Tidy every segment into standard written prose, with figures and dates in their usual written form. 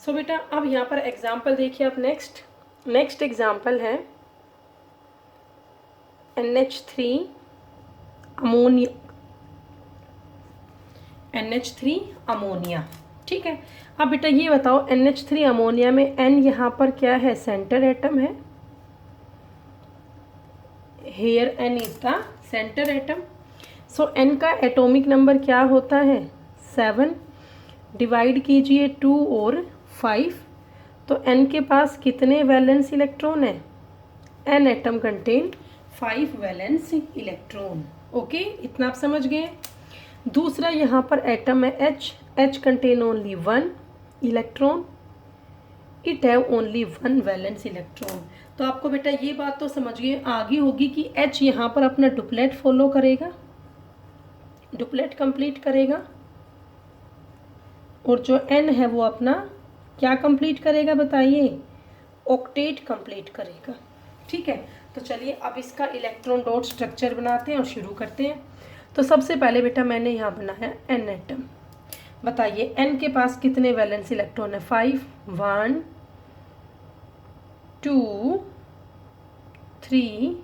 सो बेटा अब यहाँ पर एग्जाम्पल देखिए आप। नेक्स्ट एग्जाम्पल है NH3 अमोनिया, NH3 अमोनिया। ठीक है, अब बेटा ये बताओ NH3 अमोनिया में N यहाँ पर क्या है, सेंटर एटम है। Here N is the centre atom. So N का एटॉमिक नंबर क्या होता है, 7। डिवाइड कीजिए 2 और 5, तो N के पास कितने वैलेंस इलेक्ट्रॉन है, N atom contain 5 valence electron. Okay, इतना आप समझ गए। दूसरा यहाँ पर एटम है H contain only 1 electron, it have only 1 valence electron. तो आपको बेटा ये बात तो समझिए आगे होगी कि H यहाँ पर अपना डुप्लेट फॉलो करेगा, डुप्लेट कंप्लीट करेगा, और जो N है वो अपना क्या कंप्लीट करेगा बताइए, ऑक्टेट कंप्लीट करेगा। ठीक है, तो चलिए अब इसका इलेक्ट्रॉन डॉट स्ट्रक्चर बनाते हैं और शुरू करते हैं। तो सबसे पहले बेटा मैंने यहाँ बनाया N एटम। बताइए N के पास कितने वैलेंस इलेक्ट्रॉन है, 5, 1 2 3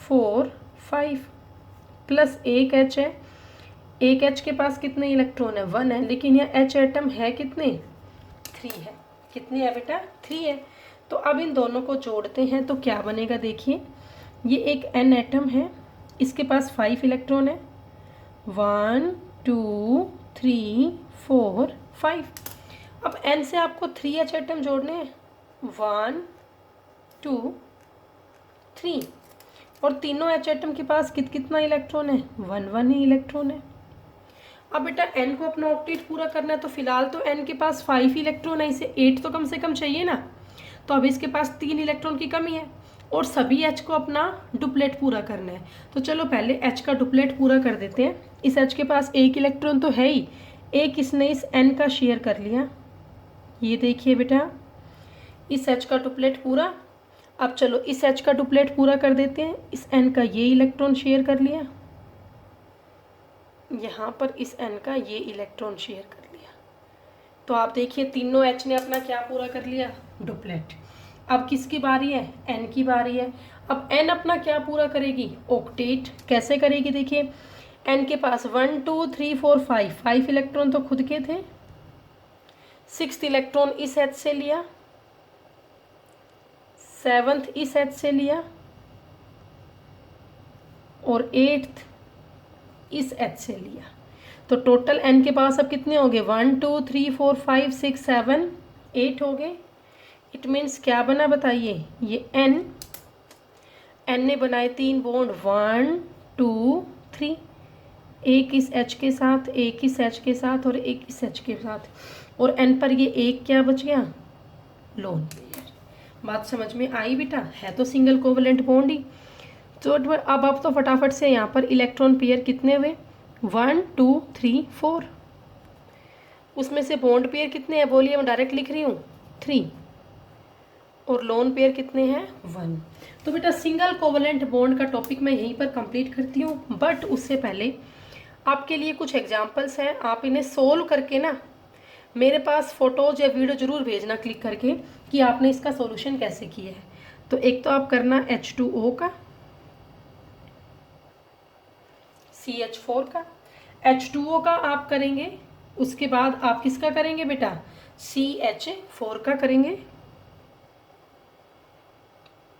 4 5 प्लस एक H है। एक H के पास कितने इलेक्ट्रॉन है, 1 है, लेकिन यह H एटम है कितने, 3 है। कितनी है बेटा, 3 है। तो अब इन दोनों को जोड़ते हैं तो क्या बनेगा, देखिए ये एक N एटम है, इसके पास 5 इलेक्ट्रॉन है, 1 2 3 4 5। अब N से आपको 3H एटम जोड़ने हैं, 1 2 3, और तीनों H एटम के पास कितना इलेक्ट्रॉन है, 1 1 ही इलेक्ट्रॉन है। अब बेटा N को अपना ऑक्टेट पूरा करना है, तो फिलहाल तो N के पास 5 इलेक्ट्रॉन है, इसे 8 तो कम से कम चाहिए ना। तो अब इसके पास 3 इलेक्ट्रॉन की कमी है और सभी H को अपना डुप्लेट पूरा करना है। तो चलो पहले H का डुप्लेट पूरा कर देते हैं। इस H के पास एक इलेक्ट्रॉन तो है ही, एक इसने इस N का शेयर कर लिया। ये देखिए बेटा इस H का डुप्लेट पूरा। अब चलो इस H का डुप्लेट पूरा कर देते हैं, इस N का ये इलेक्ट्रॉन शेयर कर लिया, यहाँ पर इस N का ये इलेक्ट्रॉन शेयर कर लिया। तो आप देखिए तीनों H ने अपना क्या पूरा कर लिया, डुप्लेट। अब किसकी बारी है, N की बारी है। अब N अपना क्या पूरा करेगी, ऑक्टेट। कैसे करेगी, देखिए N के पास 1 2 3 4 5 इलेक्ट्रॉन तो खुद के थे, 6th इलेक्ट्रॉन इस H से लिया, 7th इस H से लिया, और 8th इस H से लिया। तो टोटल N के पास अब कितने हो गए, 1 2 3 4 5 6 7 8 हो गए। इट मीन्स क्या बना बताइए, ये N ने बनाए 3 बॉन्ड, 1 2 3, एक इस H के साथ, एक इस H के साथ, और एक इस H के साथ, और N पर ये एक क्या बच गया, लोन पेयर। बात समझ में आई बेटा, है तो सिंगल कोवेलेंट बॉन्ड ही। तो अब तो फटाफट से यहाँ पर इलेक्ट्रॉन पेयर कितने हुए, 1 2 3 4। उसमें से बॉन्ड पेयर कितने हैं बोलिए, मैं डायरेक्ट लिख रही हूँ 3, और लोन पेयर कितने हैं, 1। तो बेटा सिंगल कोवेलेंट बॉन्ड का टॉपिक मैं यहीं पर कंप्लीट करती हूँ, बट उससे पहले आपके लिए कुछ एग्जाम्पल्स हैं, आप इन्हें सोल्व करके ना मेरे पास फ़ोटोज़ या वीडियो ज़रूर भेजना क्लिक करके कि आपने इसका सॉल्यूशन कैसे किया है। तो एक तो आप करना H2O का, CH4 का, H2O का आप करेंगे, उसके बाद आप किसका करेंगे बेटा, CH4 का करेंगे,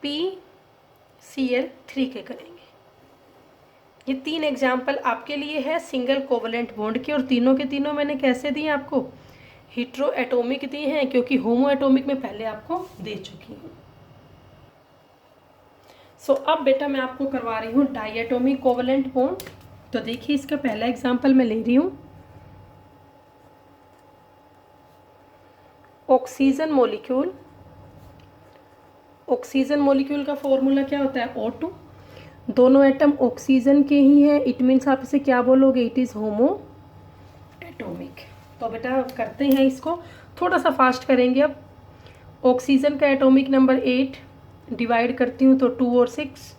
PCl3 के करेंगे। ये 3 एग्जाम्पल आपके लिए है सिंगल कोवेलेंट बॉन्ड के, और तीनों के तीनों मैंने कैसे दिए आपको, हेटेरो एटॉमिक दिए हैं, क्योंकि होमो एटॉमिक में पहले आपको दे चुकी हूँ। सो अब बेटा मैं आपको करवा रही हूँ डायटोमिक कोवेलेंट बॉन्ड। तो देखिए इसका पहला एग्जाम्पल मैं ले रही हूँ, ऑक्सीजन मॉलिक्यूल। ऑक्सीजन मॉलिक्यूल का फॉर्मूला क्या होता है, O2। दोनों एटम ऑक्सीजन के ही हैं, इट मीन्स आप इसे क्या बोलोगे, इट इज़ होमो एटॉमिक। तो बेटा करते हैं इसको, थोड़ा सा फास्ट करेंगे। अब ऑक्सीजन का एटॉमिक नंबर 8, डिवाइड करती हूँ तो 2 और 6।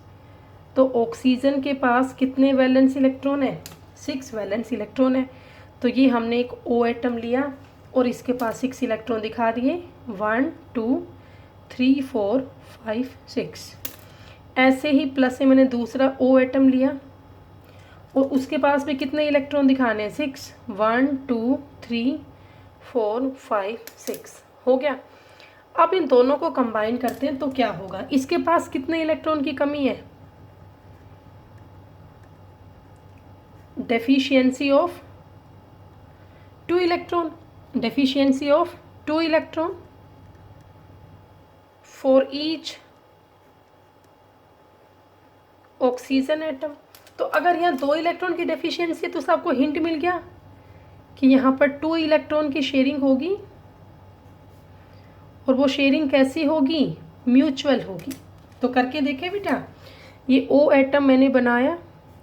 तो ऑक्सीजन के पास कितने वैलेंस इलेक्ट्रॉन है, 6 वैलेंस इलेक्ट्रॉन है। तो ये हमने एक O एटम लिया, और इसके पास 6 इलेक्ट्रॉन दिखा दिए, 1 2 3 4 5 6। ऐसे ही प्लस से मैंने दूसरा O एटम लिया और उसके पास भी कितने इलेक्ट्रॉन दिखाने हैं, 6, 1 2 3 4 5 6 हो गया। अब इन दोनों को कंबाइन करते हैं तो क्या होगा, इसके पास कितने इलेक्ट्रॉन की कमी है, deficiency of 2 electron, deficiency of 2 electron for each oxygen atom. तो अगर यहाँ 2 इलेक्ट्रॉन की डेफिशिएंसी है तो सबको हिंट मिल गया कि यहाँ पर 2 इलेक्ट्रॉन की शेयरिंग होगी और वो शेयरिंग कैसी होगी, म्यूचुअल होगी। तो करके देखें बेटा, ये O एटम मैंने बनाया,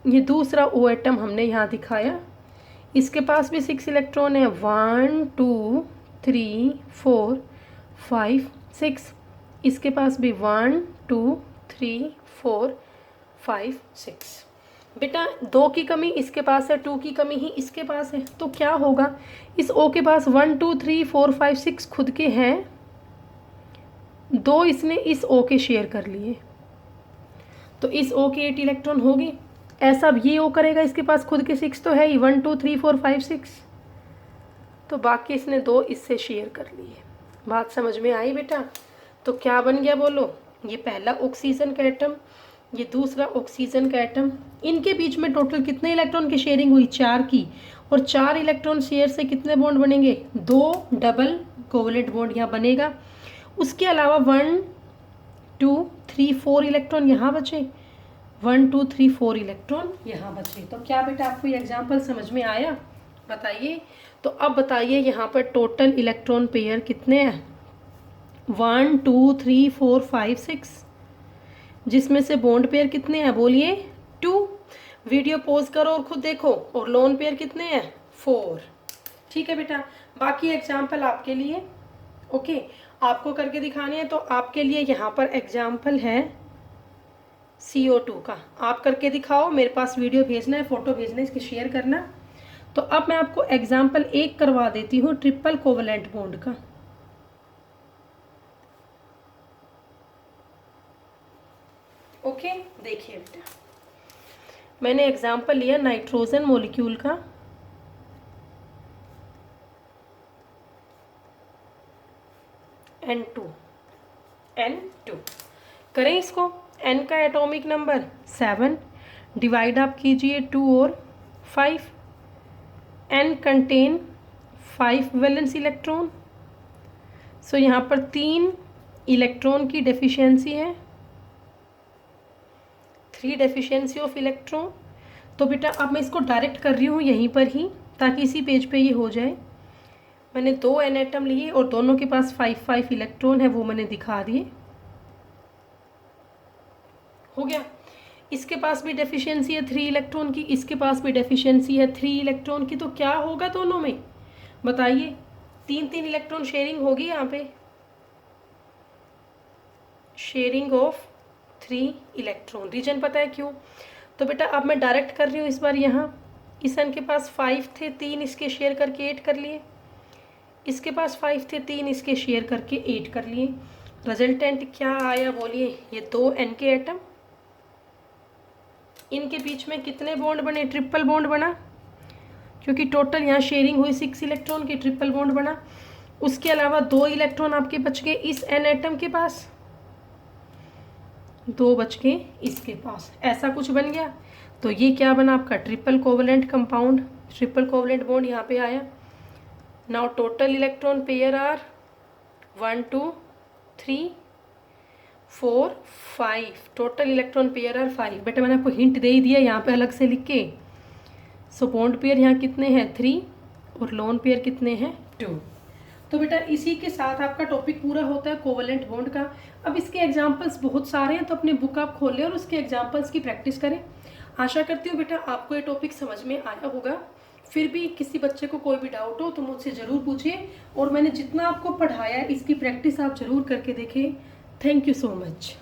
ये दूसरा O एटम हमने यहाँ दिखाया, इसके पास भी 6 इलेक्ट्रॉन है, 1 2 3 4 5 6, इसके पास भी 1 2 3 4 5 6। बेटा 2 की कमी इसके पास है, 2 की कमी ही इसके पास है, तो क्या होगा, इस O के पास 1 2 3 4 5 6 खुद के हैं, 2 इसने इस O के शेयर कर लिए, तो इस O के 8 इलेक्ट्रॉन होगी। ऐसा अब ये O करेगा, इसके पास खुद के 6 तो है ही, 1 2 3 4 5 6, तो बाकी इसने 2 इससे शेयर कर लिए। बात समझ में आई बेटा? तो क्या बन गया बोलो, ये पहला ऑक्सीजन का एटम, ये दूसरा ऑक्सीजन का एटम, इनके बीच में टोटल कितने इलेक्ट्रॉन की शेयरिंग हुई, 4 की, और 4 इलेक्ट्रॉन शेयर से कितने बॉन्ड बनेंगे, 2 डबल कोवलेंट बॉन्ड यहाँ बनेगा। उसके अलावा 1 2 3 4 इलेक्ट्रॉन यहाँ बचे, 1 2 3 4 इलेक्ट्रॉन यहाँ बचे। तो क्या बेटा आपको ये एग्जाम्पल समझ में आया, बताइए। तो अब बताइए यहाँ पर टोटल इलेक्ट्रॉन पेयर कितने हैं, 1 2 3 4 5 6, जिसमें से बॉन्ड पेयर कितने हैं, बोलिए 2। वीडियो पॉज करो और खुद देखो, और लोन पेयर कितने हैं, 4। ठीक है बेटा, बाकी एग्जाम्पल आपके लिए, ओके, आपको करके दिखाने हैं। तो आपके लिए यहाँ पर एग्जाम्पल है CO2 का, आप करके दिखाओ, मेरे पास वीडियो भेजना है, फोटो भेजना है, इसकी शेयर करना। तो अब मैं आपको एग्जाम्पल 1 करवा देती हूँ ट्रिपल कोवलेंट बॉन्ड का। ओके, देखिए बेटा, मैंने एग्जाम्पल लिया नाइट्रोजन मॉलिक्यूल का, N2 करें इसको, N का एटॉमिक नंबर 7, डिवाइड आप कीजिए 2 और 5, N कंटेन 5 वैलेंस इलेक्ट्रॉन, सो यहाँ पर 3 इलेक्ट्रॉन की डेफिशिएंसी है, 3 डेफिशिएंसी ऑफ इलेक्ट्रॉन। तो बेटा अब मैं इसको डायरेक्ट कर रही हूँ यहीं पर ही, ताकि इसी पेज पे ये हो जाए। मैंने 2 N एटम लिए और दोनों के पास 5 5 इलेक्ट्रॉन है, वो मैंने दिखा दिए, हो गया। इसके पास भी डेफिशिएंसी है 3 इलेक्ट्रॉन की, इसके पास भी डेफिशिएंसी है 3 इलेक्ट्रॉन की, तो क्या होगा दोनों में, बताइए, 3 इलेक्ट्रॉन शेयरिंग होगी यहाँ पे, शेयरिंग ऑफ 3 इलेक्ट्रॉन। रीजन पता है क्यों, तो बेटा अब मैं डायरेक्ट कर रही हूँ इस बार यहाँ, इस N के पास 5 थे, 3 इसके शेयर करके 8 कर लिए, इसके पास 5 थे, 3 इसके शेयर करके 8 कर लिए। रिजल्टेंट क्या आया बोलिए, ये 2 N के एटम, इनके बीच में कितने बॉन्ड बने, ट्रिपल बॉन्ड बना, क्योंकि टोटल यहाँ शेयरिंग हुई 6 इलेक्ट्रॉन की, ट्रिपल बॉन्ड बना। उसके अलावा 2 इलेक्ट्रॉन आपके बच गए इस N एटम के पास, 2 बच गए इसके पास, ऐसा कुछ बन गया। तो ये क्या बना आपका, triple covalent compound, triple covalent bond यहाँ पे आया। Now total electron pair are 1 2 3 4 5, total electron pair are 5। बेटा मैंने आपको हिंट दे ही दिया यहाँ पे अलग से लिख के। सो बॉन्ड पेयर यहाँ कितने हैं, 3, और लोन पेयर कितने हैं, 2। तो बेटा इसी के साथ आपका टॉपिक पूरा होता है कोवलेंट बॉन्ड का। अब इसके एग्जाम्पल्स बहुत सारे हैं, तो अपनी बुक आप खोलें और उसके एग्जाम्पल्स की प्रैक्टिस करें। आशा करती हूँ बेटा आपको ये टॉपिक समझ में आया होगा। फिर भी किसी बच्चे को कोई भी डाउट हो तो मुझसे ज़रूर पूछिए, और मैंने जितना आपको पढ़ाया है इसकी प्रैक्टिस आप ज़रूर करके देखें। Thank you so much.